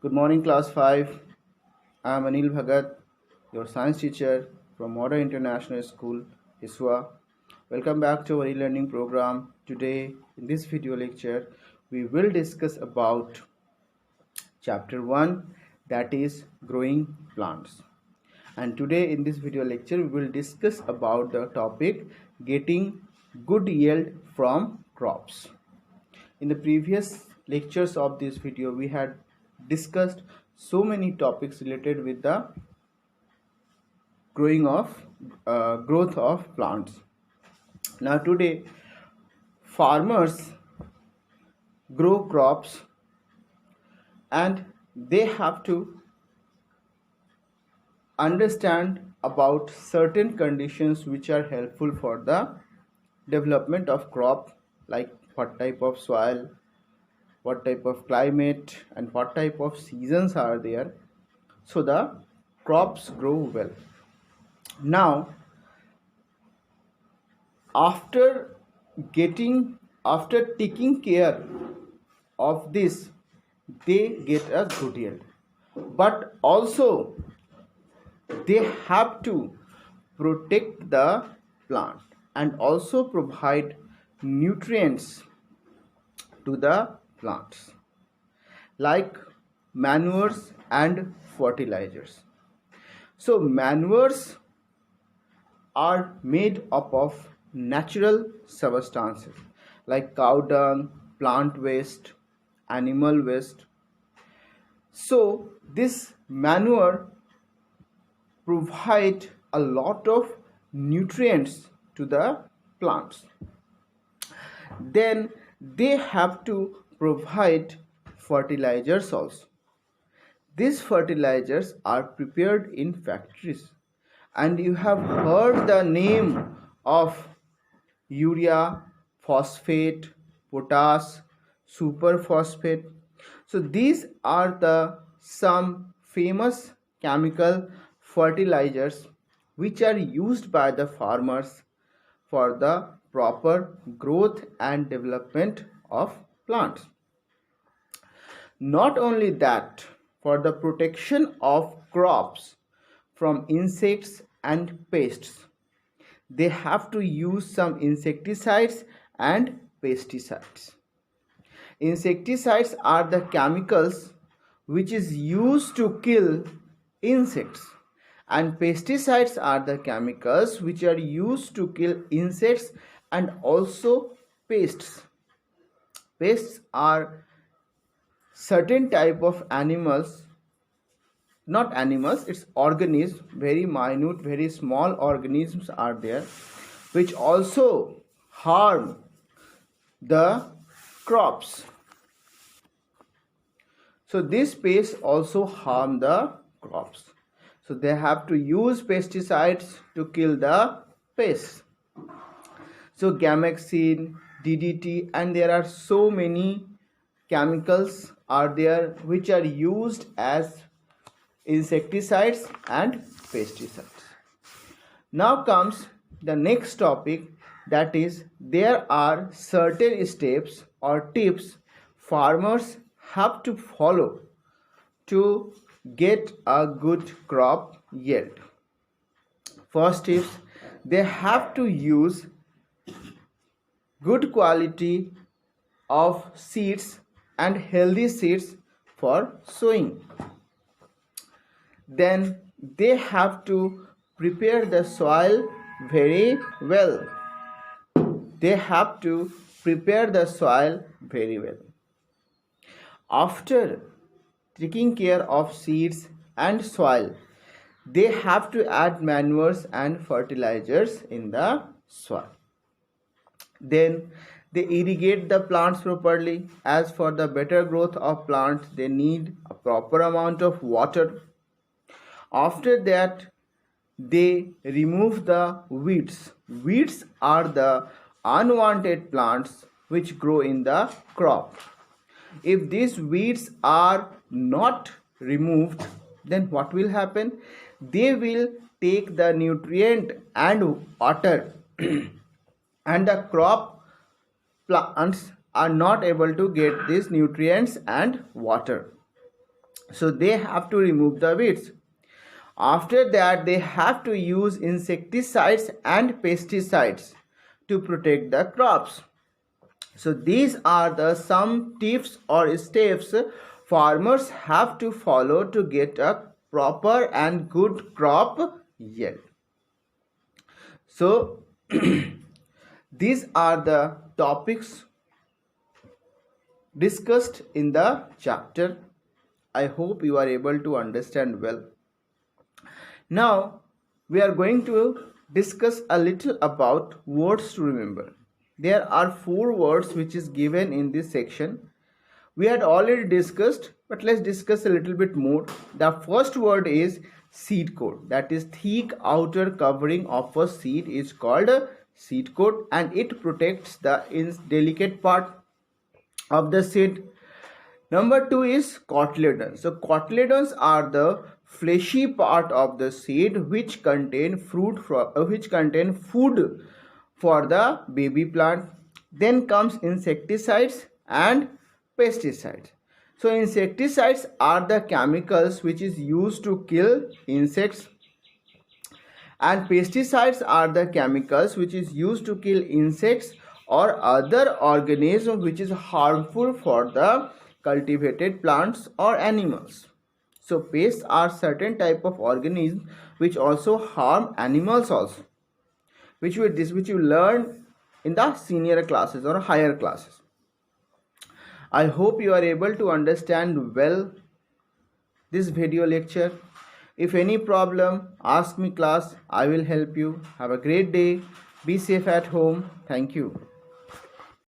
Good morning, class 5. I am Anil Bhagat, your science teacher from Modern International School, ISWA. Welcome back to our e-learning program. Today, in this video lecture, we will discuss about chapter 1, that is growing plants. And today in this video lecture, we will discuss about the topic getting good yield from crops. In the previous lectures of this video, we had discussed so many topics related with the growth of plants. Now today, farmers grow crops and they have to understand about certain conditions which are helpful for the development of crop, like what type of soil, what type of climate, and what type of seasons are there, so the crops grow well. Now after taking care of this, they get a good yield, but also they have to protect the plant and also provide nutrients to the plants like manures and fertilizers. So manures are made up of natural substances like cow dung, plant waste, animal waste. So this manure provide a lot of nutrients to the plants. Then they have to provide fertilizers also. These fertilizers are prepared in factories, and you have heard the name of urea, phosphate, potash, superphosphate. So these are the some famous chemical fertilizers which are used by the farmers for the proper growth and development of plants. Not only that, for the protection of crops from insects and pests, they have to use some insecticides and pesticides. Insecticides are the chemicals which is used to kill insects, and pesticides are the chemicals which are used to kill insects and also pests. Pests are certain type of animals, not animals, it's organisms, very minute, very small organisms are there which also harm the crops. So these pests also harm the crops. So they have to use pesticides to kill the pests. So Gamaxine, DDT, and there are so many chemicals are there which are used as insecticides and pesticides. Now comes the next topic, that is there are certain steps or tips farmers have to follow to get a good crop yield. First is they have to use good quality of seeds and healthy seeds for sowing. Then they have to prepare the soil very well. They have to prepare the soil very well. After taking care of seeds and soil, they have to add manures and fertilizers in the soil. Then they irrigate the plants properly. As for the better growth of plants, they need a proper amount of water. After that, they remove the weeds. Weeds are the unwanted plants which grow in the crop. If these weeds are not removed, then what will happen? They will take the nutrient and water and the crop plants are not able to get these nutrients and water. So they have to remove the weeds. After that, they have to use insecticides and pesticides to protect the crops. So these are the some tips or steps farmers have to follow to get a proper and good crop yield. So these are the topics discussed in the chapter. I hope you are able to understand well. Now we are going to discuss a little about words to remember. There are 4 words which is given in this section. We had already discussed, but let's discuss a little bit more. The first word is seed coat. That is thick outer covering of a seed is called a seed coat, and it protects the delicate part of the seed. Number 2 is cotyledons. So cotyledons are the fleshy part of the seed which contain food for the baby plant. Then comes insecticides and pesticides. So insecticides are the chemicals which is used to kill insects, and pesticides are the chemicals which is used to kill insects or other organism which is harmful for the cultivated plants or animals. So pests are certain type of organisms which also harm animals also, which you learn in the senior classes or higher classes. I hope you are able to understand well this video lecture. If any problem, ask me class. I will help you. Have a great day. Be safe at home. Thank you.